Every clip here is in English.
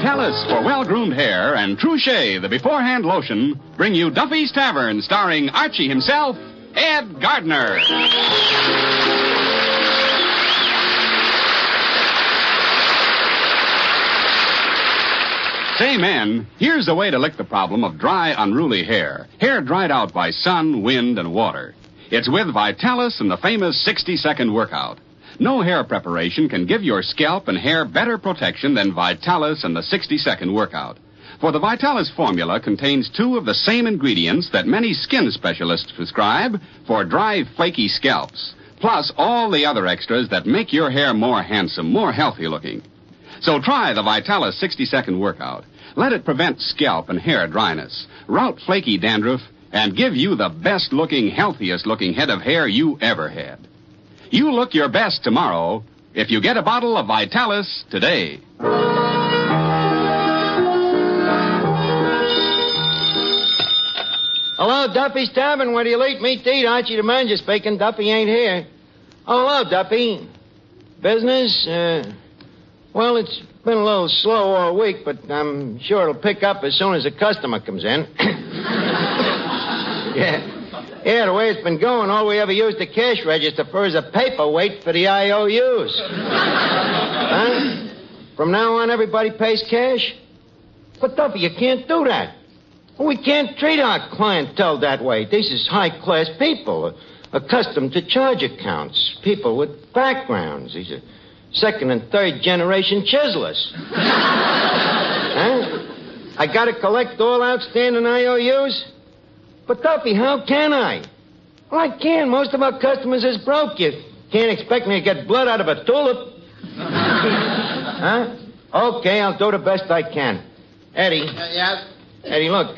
Vitalis for well-groomed hair and Trouche, the beforehand lotion, bring you Duffy's Tavern, starring Archie himself, Ed Gardner. Say, men, here's the way to lick the problem of dry, unruly hair. Hair dried out by sun, wind, and water. It's with Vitalis and the famous 60-second workout. No hair preparation can give your scalp and hair better protection than Vitalis and the 60-second workout. For the Vitalis formula contains two of the same ingredients that many skin specialists prescribe for dry, flaky scalps, plus all the other extras that make your hair more handsome, more healthy looking. So try the Vitalis 60-second workout. Let it prevent scalp and hair dryness, rout flaky dandruff, and give you the best-looking, healthiest-looking head of hair you ever had. You look your best tomorrow if you get a bottle of Vitalis today. Hello, Duffy's Tavern. Where do you like meat to eat? Archie the manager speaking. Duffy ain't here. Oh, hello, Duffy. Business? Well, it's been a little slow all week, but I'm sure it'll pick up as soon as a customer comes in. Yeah, the way it's been going, all we ever used the cash register for is a paperweight for the IOUs. Huh? From now on, everybody pays cash? But, Duffy, you can't do that. We can't treat our clientele that way. These is high-class people, accustomed to charge accounts, people with backgrounds. These are second and third generation chiselers. Huh? I gotta collect all outstanding IOUs? But, Duffy, how can I? Well, I can. Most of our customers is broke. You can't expect me to get blood out of a tulip. Huh? Okay, I'll do the best I can. Eddie. Yes? Eddie, look,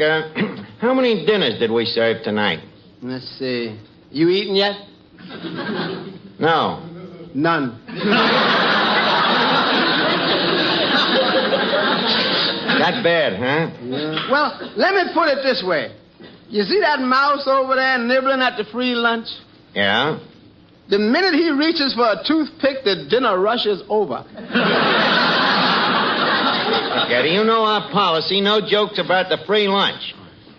how many dinners did we serve tonight? Let's see. You eaten yet? No. None. That bad, huh? Yeah. Well, let me put it this way. You see that mouse over there nibbling at the free lunch? Yeah? The minute he reaches for a toothpick, the dinner rush is over. Look, Eddie, you know our policy. No jokes about the free lunch.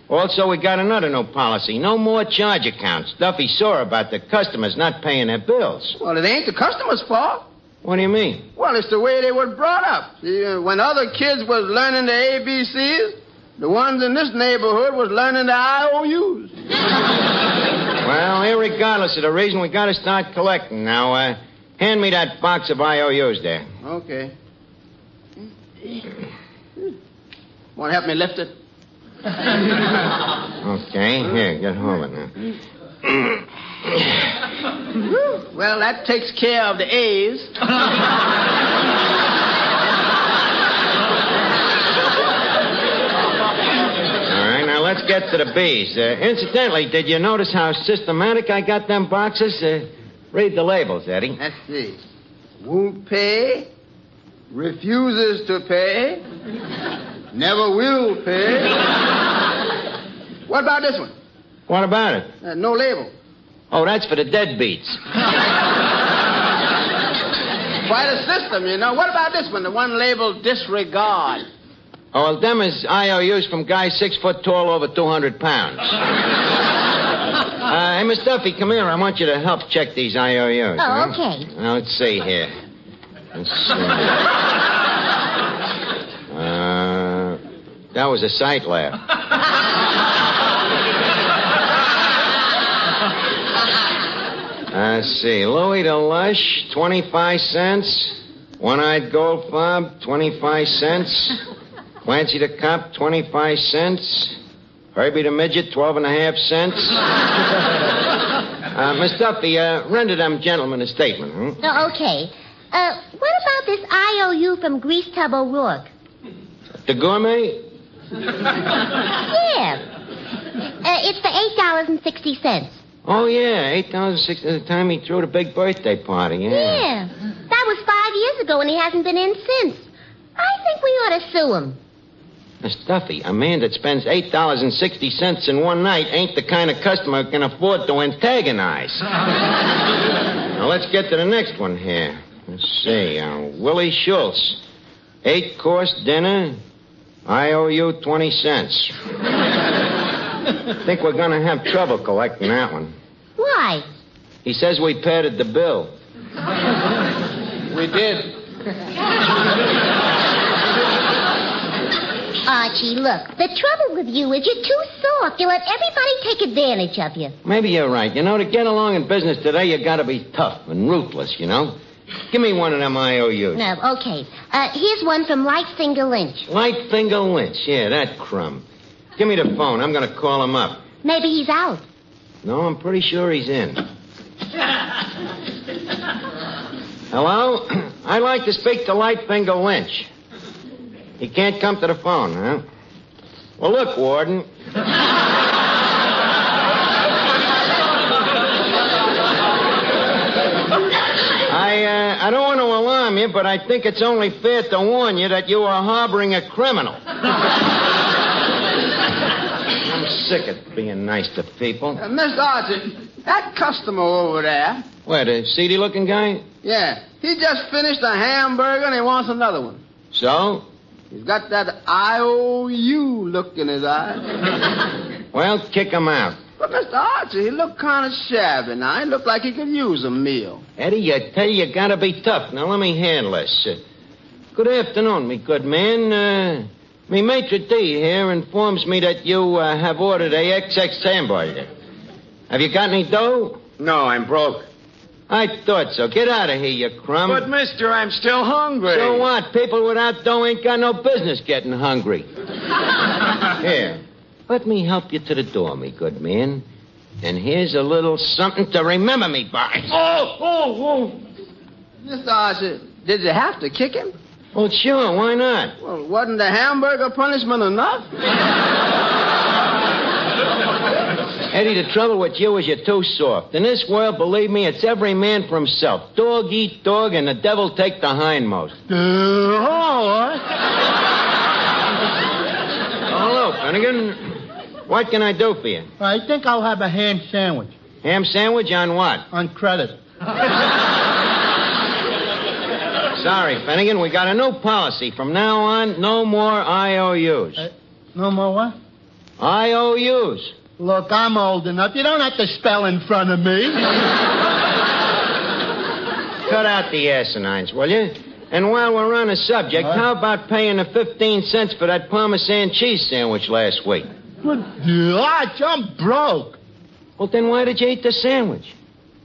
Also, we got another new policy. No more charge accounts. Duffy saw about the customers not paying their bills. Well, it ain't the customer's fault. What do you mean? Well, it's the way they were brought up. See, when other kids was learning the ABCs, the ones in this neighborhood was learning the IOUs. Well, irregardless of the reason, we got to start collecting. Now, hand me that box of IOUs there. Okay. Want to help me lift it? Okay, here, get hold of it now. Well, that takes care of the A's. All right, now let's get to the B's. Incidentally, did you notice how systematic I got them boxes? Read the labels, Eddie. Let's see. Won't pay. Refuses to pay. Never will pay. What about this one? What about it? No label. Oh, that's for the deadbeats. Quite a system, you know. What about this one? The one labeled disregard. Oh, well, them is IOUs from guys 6 foot tall, over 200 pounds. Hey, Miss Duffy, come here. I want you to help check these IOUs. Oh, okay. Now, let's see here. Let's see. That was a sight laugh. Let's see. Louis the Lush, 25 cents. One-Eyed Gold Fob, 25 cents. Clancy the Cop, 25 cents. Herbie the Midget, 12.5 cents. Miss Duffy, render them gentlemen a statement, Oh, okay. What about this IOU from Grease Tub O'Rourke? The gourmet? Yeah. It's for $8.60. Oh, yeah, $8.60 at the time he threw the big birthday party, Yeah. That was 5 years ago, and he hasn't been in since. I think we ought to sue him. Miss Duffy, a man that spends $8.60 in one night ain't the kind of customer who can afford to antagonize. Now, let's get to the next one here. Let's see, Willie Schultz. 8-course dinner. I owe you 20 cents. Think we're going to have trouble collecting that one. Why? He says we padded the bill. We did. Archie, look, the trouble with you is you're too soft. You let everybody take advantage of you. Maybe you're right. You know, to get along in business today, you got to be tough and ruthless, you know. Give me one of them IOUs. No, okay. Here's one from Lightfinger Lynch. Lightfinger Lynch. Yeah, that crumb. Give me the phone. I'm going to call him up. Maybe he's out. No, I'm pretty sure he's in. Hello? I'd like to speak to Lightfinger Lynch. He can't come to the phone, huh? Well, look, Warden. I don't want to alarm you, but I think it's only fair to warn you that you are harboring a criminal. I'm sick of being nice to people. Mr. Archie, that customer over there. What, a seedy-looking guy? Yeah, he just finished a hamburger and he wants another one. So? He's got that IOU look in his eye. Well, kick him out. But, Mr. Archie, he looked kind of shabby now. He looked like he could use a meal. Eddie, I tell you got to be tough. Now, let me handle this. Good afternoon, me good man. Me maitre d' here informs me that you have ordered a XX hamburger. Have you got any dough? No, I'm broke. I thought so. Get out of here, you crumb. But, mister, I'm still hungry. So what? People without dough ain't got no business getting hungry. Here. Let me help you to the door, me good man. And here's a little something to remember me by. Oh! Mr. Archie, did you have to kick him? Well, sure. Why not? Well, wasn't the hamburger punishment enough? Eddie, the trouble with you is you're too soft. In this world, believe me, it's every man for himself. Dog eat dog, and the devil take the hindmost. Hello, Finnegan. What can I do for you? I think I'll have a ham sandwich. Ham sandwich on what? On credit. Sorry, Finnegan. We got a new policy. From now on, no more IOUs. No more what? IOUs. Look, I'm old enough. You don't have to spell in front of me. Cut out the asinines, will you? And while we're on the subject, how about paying the 15 cents for that Parmesan cheese sandwich last week? Arch, I'm broke. Well, then why did you eat the sandwich?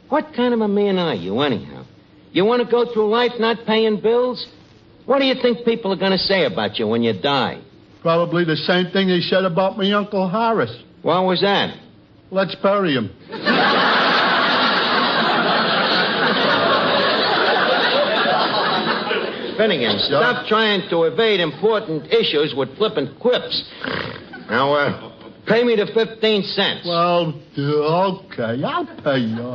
What kind of a man are you, anyhow? You want to go through life not paying bills? What do you think people are going to say about you when you die? Probably the same thing they said about my Uncle Horace. What was that? Let's bury him. Finnegan, stop trying to evade important issues with flippant quips. Now, pay me the 15 cents. Well, okay, I'll pay you.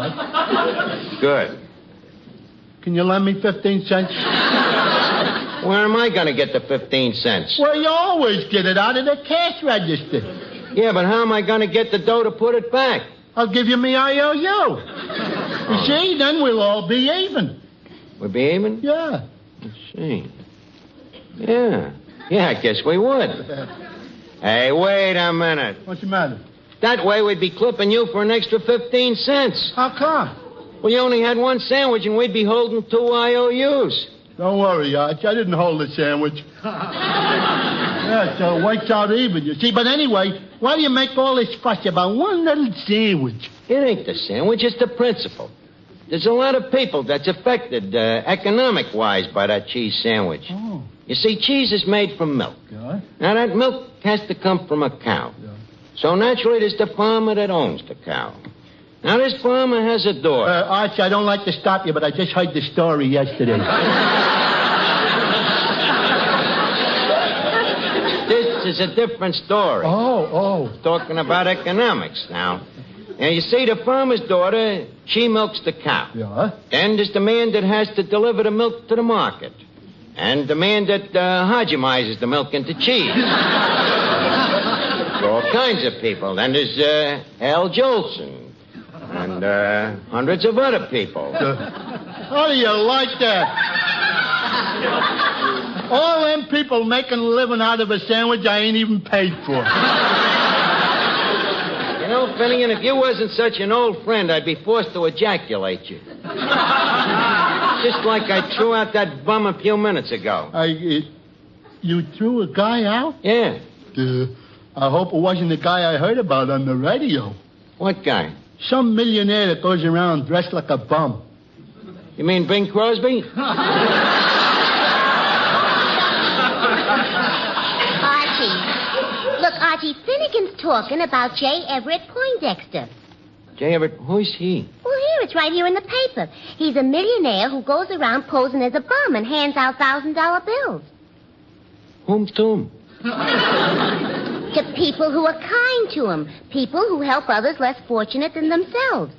Good. Can you lend me 15 cents? Where am I going to get the 15 cents? Well, you always get it out of the cash register. Yeah, but how am I going to get the dough to put it back? I'll give you me IOU. You see, then we'll all be even. We'll be even? Yeah. Let's see. Yeah, I guess we would. Hey, wait a minute. What's the matter? That way we'd be clipping you for an extra 15 cents. How come? Well, you only had one sandwich and we'd be holding 2 IOUs. Don't worry, Arch. I didn't hold the sandwich. Yeah, so it works out even, you see. But anyway, why do you make all this fuss about one little sandwich? It ain't the sandwich, it's the principle. There's a lot of people that's affected economic-wise by that cheese sandwich. Oh. You see, cheese is made from milk. Yeah? Now, that milk has to come from a cow. Yeah. So, naturally, there's the farmer that owns the cow. Now, this farmer has a daughter. Arch, I don't like to stop you, but I just heard the story yesterday. This is a different story. Oh. Talking about economics now. Now, you see, the farmer's daughter, she milks the cow. Yeah? Then there's the man that has to deliver the milk to the market. And the man that homogenizes the milk into cheese. All kinds of people. Then there's Al Jolson. And hundreds of other people. How do you like that? All them people making a living out of a sandwich I ain't even paid for. You know, Finnegan, if you wasn't such an old friend, I'd be forced to ejaculate you. Just like I threw out that bum a few minutes ago. You threw a guy out? Yeah. I hope it wasn't the guy I heard about on the radio. What guy? Some millionaire that goes around dressed like a bum. You mean Bing Crosby? Archie, Finnegan's talking about J. Everett Poindexter. J. Everett, who's he? Well, here, it's right here in the paper. He's a millionaire who goes around posing as a bum and hands out $1,000 bills. Whom to him? To people who are kind to him. People who help others less fortunate than themselves.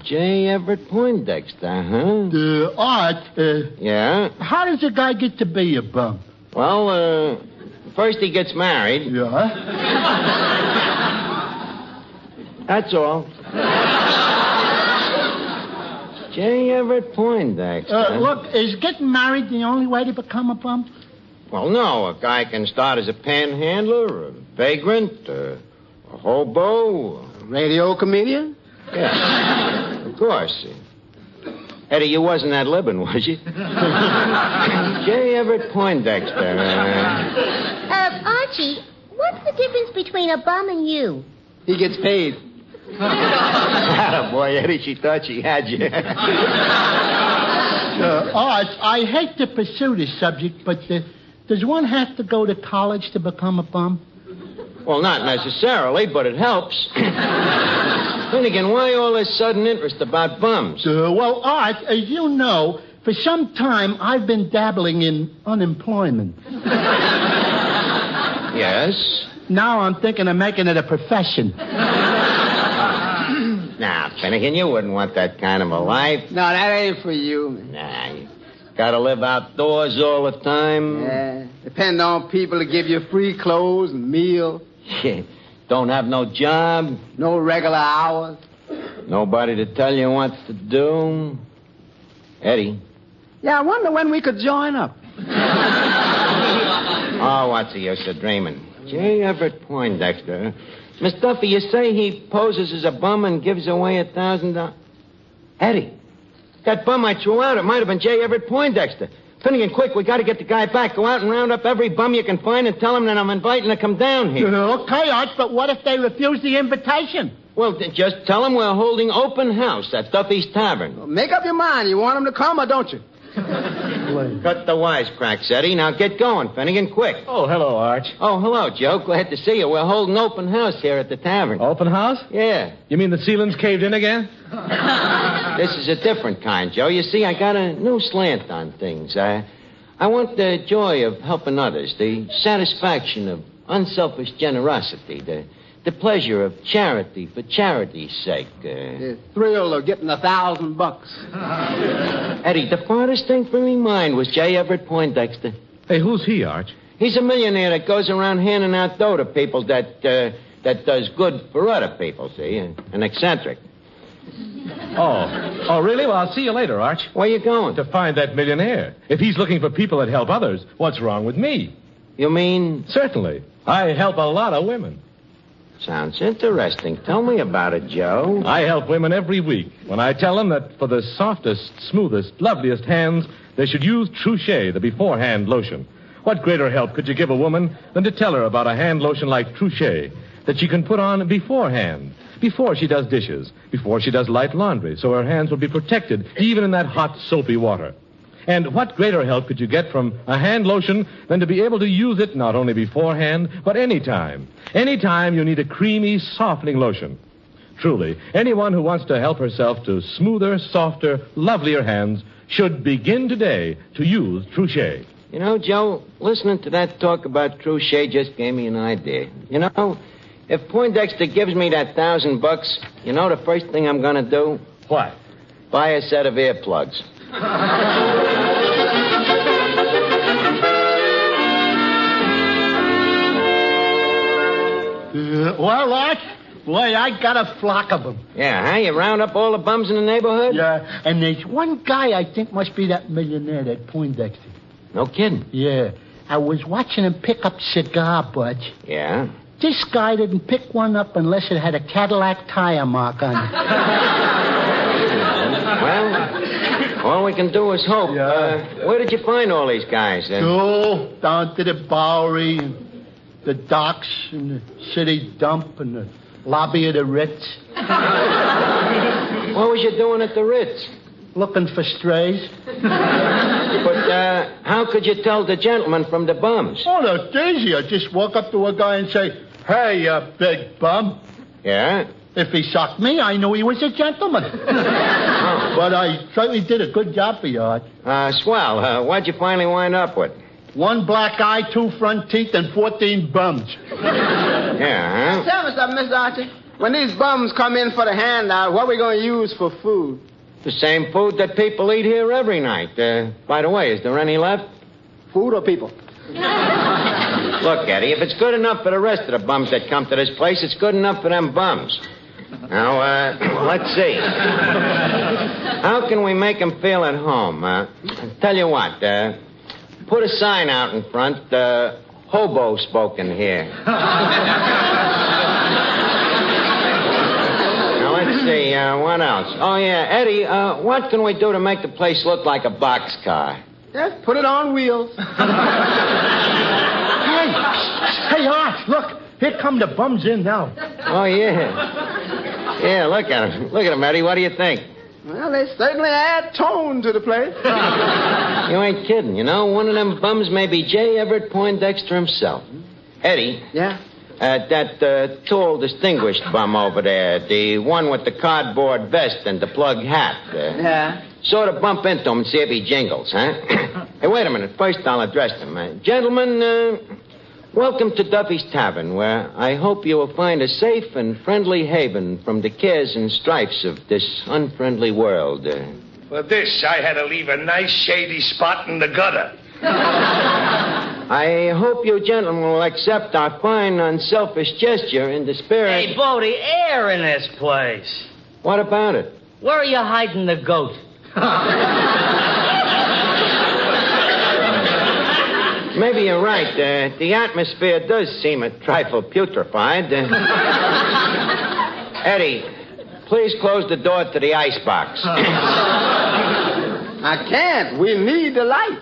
J. Everett Poindexter, huh? Art, yeah? How does a guy get to be a bum? Well, first he gets married. Yeah? That's all. J. Everett Poindexter. Look, is getting married the only way to become a bum? Well, no. A guy can start as a panhandler, a vagrant, a hobo. A radio comedian? Yeah, of course. Eddie, you wasn't at Libin, was you? J. Everett Poindexter. Archie, what's the difference between a bum and you? He gets paid. Boy, Eddie, she thought she had you. Art, I hate to pursue this subject, but does one have to go to college to become a bum? Well, not necessarily, but it helps. Finnegan, why all this sudden interest about bums? Well, Art, as you know, for some time I've been dabbling in unemployment. Yes? Now I'm thinking of making it a profession. Nah, Finnegan, you wouldn't want that kind of a life. No, that ain't for you. Nah, you gotta live outdoors all the time. Yeah, depend on people to give you free clothes and meals. Don't have no job. No regular hours. Nobody to tell you what to do. Eddie. Yeah, I wonder when we could join up. Oh, what's the use of dreaming? J. Everett Poindexter. Miss Duffy, you say he poses as a bum and gives away $1,000? Eddie, that bum I threw out, it might have been J. Everett Poindexter. Finnegan, quick, we got to get the guy back. Go out and round up every bum you can find and tell him that I'm inviting to come down here. Okay, Art, but what if they refuse the invitation? Well, just tell him we're holding open house at Duffy's Tavern. Well, make up your mind. You want him to come or don't you? Cut the wisecracks, Eddie. Now get going, Finnegan, quick. Oh, hello, Arch. Oh, hello, Joe. Glad to see you. We're holding open house here at the tavern. Open house? Yeah. You mean the ceiling's caved in again? This is a different kind, Joe. You see, I got a new slant on things. I want the joy of helping others, the satisfaction of unselfish generosity, the pleasure of charity for charity's sake. The thrill of getting $1,000. Eddie, the farthest thing from my mind was J. Everett Poindexter. Hey, who's he, Arch? He's a millionaire that goes around handing out dough to people that does good for other people, see? An eccentric. Oh, really? Well, I'll see you later, Arch. Where you going? To find that millionaire. If he's looking for people that help others, what's wrong with me? You mean? Certainly. I help a lot of women. Sounds interesting. Tell me about it, Joe. I help women every week when I tell them that for the softest, smoothest, loveliest hands, they should use Truchet, the beforehand lotion. What greater help could you give a woman than to tell her about a hand lotion like Truchet that she can put on beforehand, before she does dishes, before she does light laundry, so her hands will be protected even in that hot, soapy water. And what greater help could you get from a hand lotion than to be able to use it not only beforehand, but anytime. Anytime you need a creamy, softening lotion. Truly, anyone who wants to help herself to smoother, softer, lovelier hands should begin today to use Truchet. You know, Joe, listening to that talk about Truchet just gave me an idea. You know, if Poindexter gives me that $1,000, you know the first thing I'm going to do? What? Buy a set of earplugs. Well, Art, boy, I got a flock of them. Yeah, huh? You round up all the bums in the neighborhood? Yeah, and there's one guy I think must be that millionaire, that Poindexter. No kidding. Yeah. I was watching him pick up cigar butts. Yeah? This guy didn't pick one up unless it had a Cadillac tire mark on it. Well, all we can do is hope. Yeah. Where did you find all these guys? Go down to the Bowery, and the docks, and the city dump, and the lobby of the Ritz. What was you doing at the Ritz? Looking for strays. But how could you tell the gentleman from the bums? Oh, that's easy. I just walk up to a guy and say, "Hey, you big bum." Yeah? If he sucked me, I knew he was a gentleman. But I certainly did a good job for you, Art. Swell. What'd you finally wind up with? 1 black eye, 2 front teeth, and 14 bums. Yeah, huh? Tell me something, Mr. Archie. When these bums come in for the handout, what are we going to use for food? The same food that people eat here every night. By the way, is there any left? Food or people? Look, Eddie, if it's good enough for the rest of the bums that come to this place, it's good enough for them bums. Now, let's see. How can we make them feel at home? Tell you what, put a sign out in front, hobo spoken here. Now, let's see, what else? Oh, yeah, Eddie, what can we do to make the place look like a boxcar? Just put it on wheels. Hey, Art, look. Here come the bums in now. Oh, yeah. Yeah, look at him. Look at him, Eddie. What do you think? Well, they certainly add tone to the place. You ain't kidding. You know, one of them bums may be J. Everett Po Dexter himself. Eddie. Yeah? That tall, distinguished bum over there, the one with the cardboard vest and the plug hat. Yeah? Sort of bump into him and see if he jingles, huh? Hey, wait a minute. First, I'll address him. Gentlemen, welcome to Duffy's Tavern, where I hope you will find a safe and friendly haven from the cares and strifes of this unfriendly world. For this, I had to leave a nice shady spot in the gutter. I hope you gentlemen will accept our fine, unselfish gesture in the spirit... Hey, Bo, the air in this place. What about it? Where are you hiding the goat? Maybe you're right. The atmosphere does seem a trifle putrefied. Eddie, please close the door to the icebox. I can't. We need the light.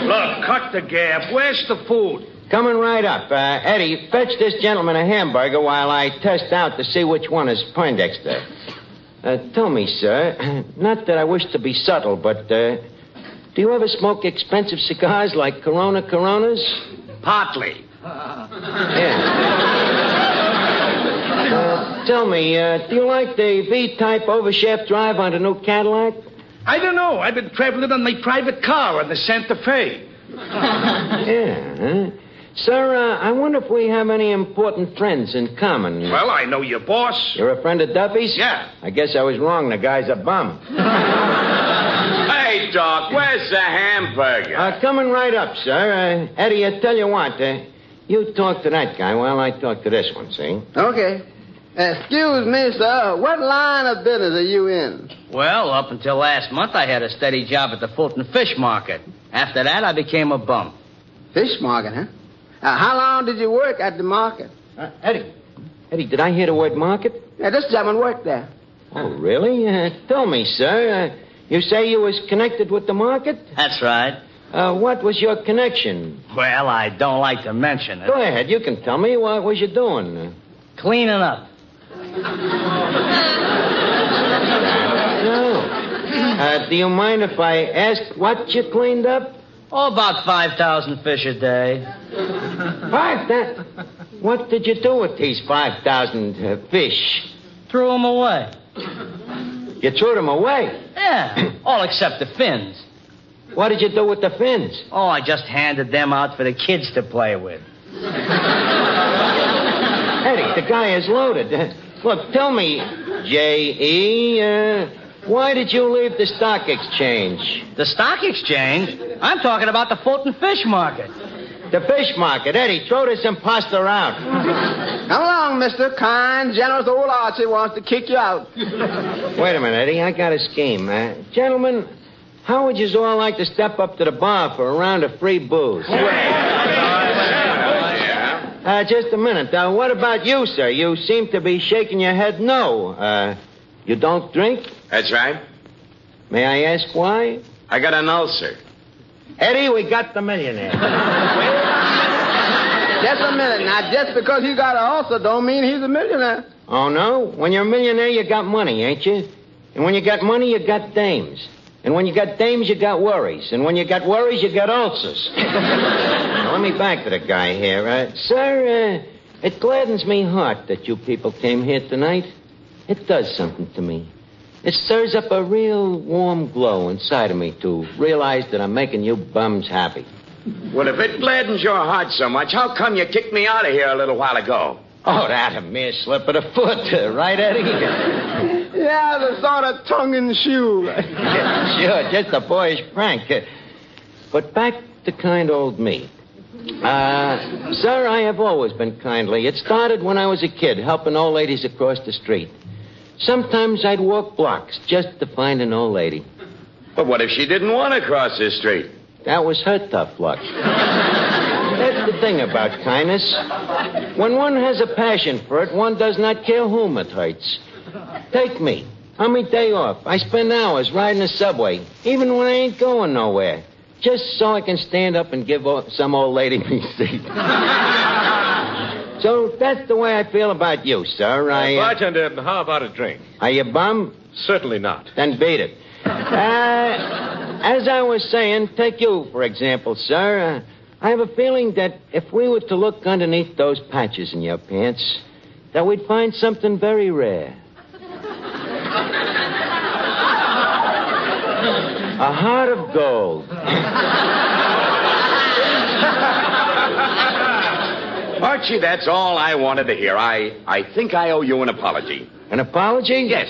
Look, cut the gab. Where's the food? Coming right up. Eddie, fetch this gentleman a hamburger while I test out to see which one is Po Dexter. Tell me, sir, not that I wish to be subtle, but do you ever smoke expensive cigars like Coronas? Partly. Yeah. Tell me, do you like the V-type overshaft drive on the new Cadillac? I don't know. I've been traveling on my private car on the Santa Fe. Yeah, huh? Sir, I wonder if we have any important friends in common. Well, I know your boss. You're a friend of Duffy's? Yeah. I guess I was wrong. The guy's a bum. Hey, Doc, where's the hamburger? Coming right up, sir. Eddie, I tell you what, you talk to that guy while I talk to this one, see? Okay. Excuse me, sir. What line of business are you in? Well, up until last month, I had a steady job at the Fulton Fish Market. After that, I became a bum. Fish market, huh? How long did you work at the market? Eddie, did I hear the word market? Yeah, this gentleman worked there. Oh, really? Tell me, sir. You say you was connected with the market? That's right. What was your connection? Well, I don't like to mention it. Go ahead, you can tell me. What was you doing? Cleaning up. No. Do you mind if I ask what you cleaned up? Oh, about 5,000 fish a day. What did you do with these 5,000 fish? Threw them away. You threw them away? Yeah, all except the fins. What did you do with the fins? Oh, I just handed them out for the kids to play with. Eddie, the guy is loaded. Look, tell me, J.E., why did you leave the stock exchange? The stock exchange? I'm talking about the Fulton Fish Market. The fish market. Eddie, throw this imposter out. Come along, mister. Kind, generous old Archie wants to kick you out. Wait a minute, Eddie. I got a scheme. Gentlemen, How would you all like to step up to the bar for a round of free booze? Just a minute. What about you, sir? You seem to be shaking your head no. You don't drink? That's right. May I ask why? I got an ulcer. Eddie, we got the millionaire. Just a minute. Now, just because he got an ulcer don't mean he's a millionaire. Oh, no? When you're a millionaire, you got money, ain't you? And when you got money, you got dames. And when you got dames, you got worries. And when you got worries, you got ulcers. Now, let me back to the guy here. Sir, it gladdens me heart that you people came here tonight. It does something to me. It stirs up a real warm glow inside of me to realize that I'm making you bums happy. Well, if it gladdens your heart so much, how come you kicked me out of here a little while ago? Oh, that a mere slip of the foot, right, Eddie? Yeah, the sort of tongue-in-shoe. Sure, just a boyish prank. But back to kind old me. Sir, I have always been kindly. It started when I was a kid, helping old ladies across the street. Sometimes I'd walk blocks just to find an old lady. But what if she didn't want to cross this street? That was her tough luck. That's the thing about kindness. When one has a passion for it, one does not care whom it hurts. Take me. On my day off, I spend hours riding the subway, even when I ain't going nowhere, just so I can stand up and give some old lady me seat. So that's the way I feel about you, sir. Bartender, how about a drink? Are you bum? Certainly not. Then beat it. As I was saying, take you, for example, sir. I have a feeling that if we were to look underneath those patches in your pants, that we'd find something very rare. A heart of gold. Archie, that's all I wanted to hear. I think I owe you an apology. An apology? Yes.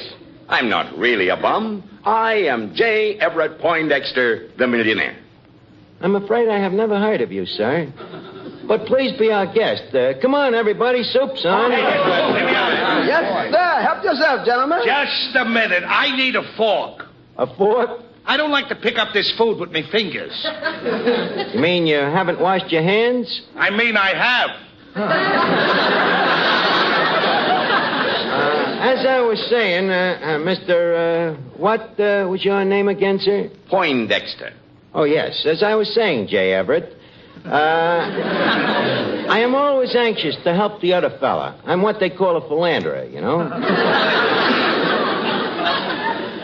I'm not really a bum. I am J. Everett Poindexter, the millionaire. I'm afraid I have never heard of you, sir. But please be our guest. Come on, everybody. Soup's on. Yes, sir. Help yourself, gentlemen. Just a minute. I need a fork. A fork? I don't like to pick up this food with my fingers. You mean you haven't washed your hands? I mean, I have. As I was saying, Mr. What was your name again, sir? Poindexter. Oh, yes. As I was saying, J. Everett, I am always anxious to help the other fella. I'm what they call a philanderer, you know.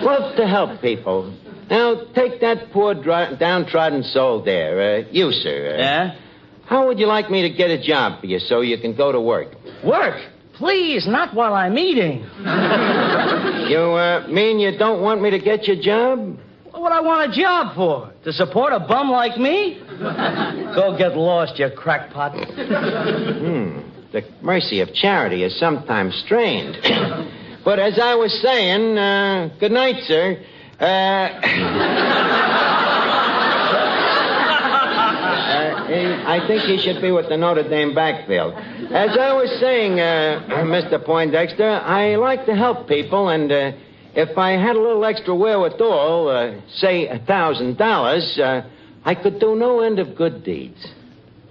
Love to help people. Now, take that poor downtrodden soul there. You, sir. Yeah? How would you like me to get a job for you so you can go to work? Work? Please, not while I'm eating. You mean you don't want me to get your job? What I want a job for? To support a bum like me? Go get lost, you crackpot. The mercy of charity is sometimes strained. But as I was saying, good night, sir. I think he should be with the Notre Dame backfield. As I was saying, Mr. Poindexter, I like to help people, and if I had a little extra wherewithal, say $1,000, I could do no end of good deeds.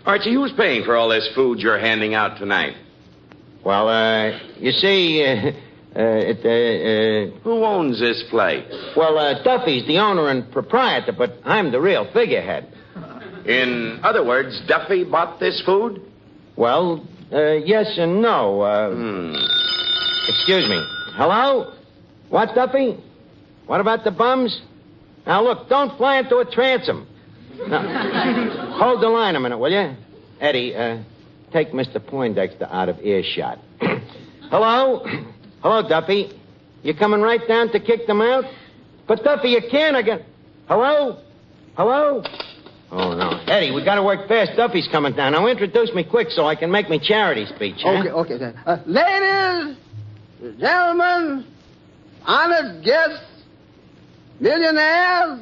Archie, who's paying for all this food you're handing out tonight? Well, you see, Who owns this place? Well, Duffy's the owner and proprietor, but I'm the real figurehead. In other words, Duffy bought this food? Well, yes and no. Excuse me. Hello? What, Duffy? What about the bums? Now, look, don't fly into a transom. Now, hold the line a minute, will you? Eddie, take Mr. Poindexter out of earshot. Hello? Hello, Duffy. You coming right down to kick them out? But, Duffy, you can't again. Hello? Hello? Oh, no. Eddie, we got to work fast. Duffy's coming down. Now, introduce me quick so I can make me charity speech, huh? Okay, sir. Ladies, gentlemen, honored guests, millionaires,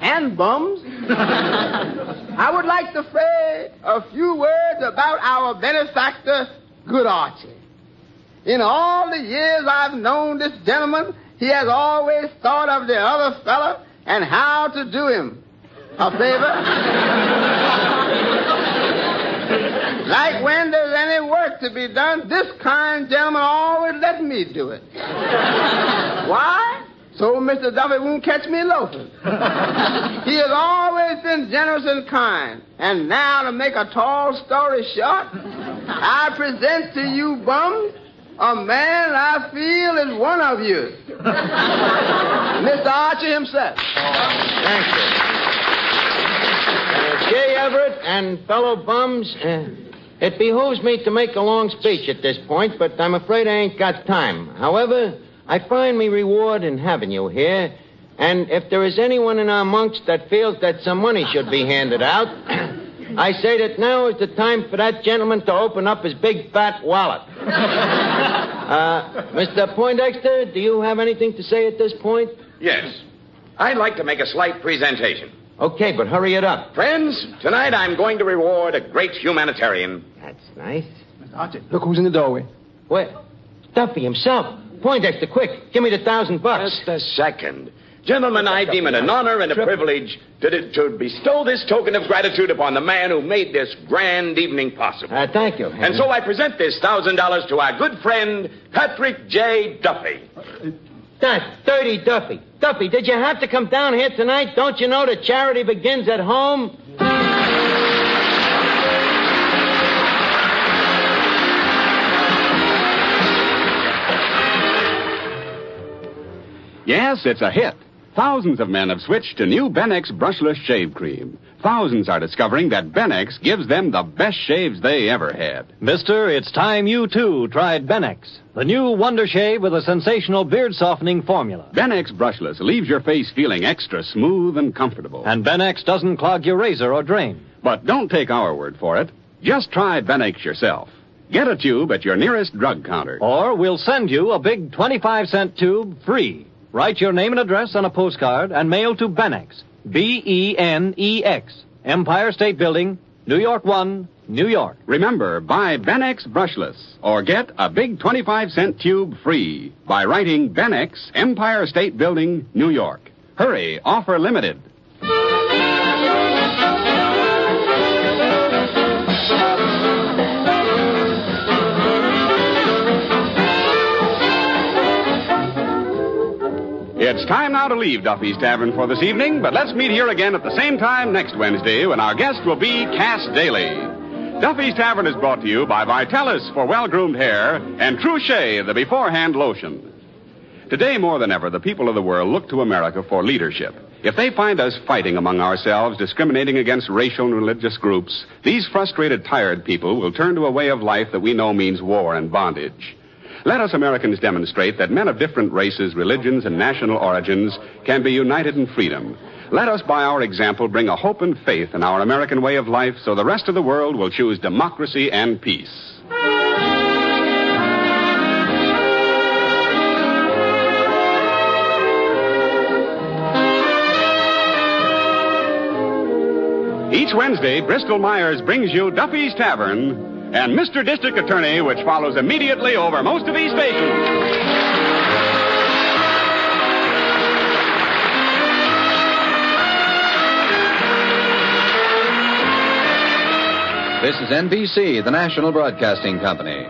and bums, I would like to say a few words about our benefactor, good Archie. In all the years I've known this gentleman, he has always thought of the other fella and how to do him a favor. Like when there's any work to be done, this kind gentleman always let me do it. Why? So Mr. Duffy won't catch me loafing. He has always been generous and kind. And now, to make a tall story short, I present to you bums a man I feel is one of you. Mr. Archie himself. Thank you. J. Everett and fellow bums, it behooves me to make a long speech at this point, but I'm afraid I ain't got time. However, I find me reward in having you here, and if there is anyone in our amongst that feels that some money should be handed out, I say that now is the time for that gentleman to open up his big fat wallet. Mr. Poindexter, do you have anything to say at this point? Yes. I'd like to make a slight presentation. Okay, but hurry it up. Friends, tonight I'm going to reward a great humanitarian. That's nice. Mr. Archie, look who's in the doorway. What? Duffy himself. Poindexter, quick. Give me the $1,000. Just a second. Gentlemen, I deem it an honor and a privilege to bestow this token of gratitude upon the man who made this grand evening possible. Thank you. And so I present this $1,000 to our good friend, Patrick J. Duffy. That's dirty Duffy. Duffy, did you have to come down here tonight? Don't you know that charity begins at home? Yes, it's a hit. Thousands of men have switched to new Benex Brushless Shave Cream. Thousands are discovering that Benex gives them the best shaves they ever had. Mister, it's time you, too, tried Benex, the new Wonder Shave with a sensational beard-softening formula. Benex Brushless leaves your face feeling extra smooth and comfortable. And Benex doesn't clog your razor or drain. But don't take our word for it. Just try Benex yourself. Get a tube at your nearest drug counter. Or we'll send you a big 25-cent tube free. Write your name and address on a postcard and mail to Benex, B-E-N-E-X, Empire State Building, New York 1, New York. Remember, buy Benex Brushless or get a big 25-cent tube free by writing Benex, Empire State Building, New York. Hurry, offer limited. It's time now to leave Duffy's Tavern for this evening, but let's meet here again at the same time next Wednesday when our guest will be Cass Daly. Duffy's Tavern is brought to you by Vitalis for well-groomed hair and Truchet, the beforehand lotion. Today, more than ever, the people of the world look to America for leadership. If they find us fighting among ourselves, discriminating against racial and religious groups, these frustrated, tired people will turn to a way of life that we know means war and bondage. Let us Americans demonstrate that men of different races, religions, and national origins can be united in freedom. Let us, by our example, bring a hope and faith in our American way of life so the rest of the world will choose democracy and peace. Each Wednesday, Bristol Myers brings you Duffy's Tavern and Mr. District Attorney, which follows immediately over most of these stations. This is NBC, the national broadcasting company.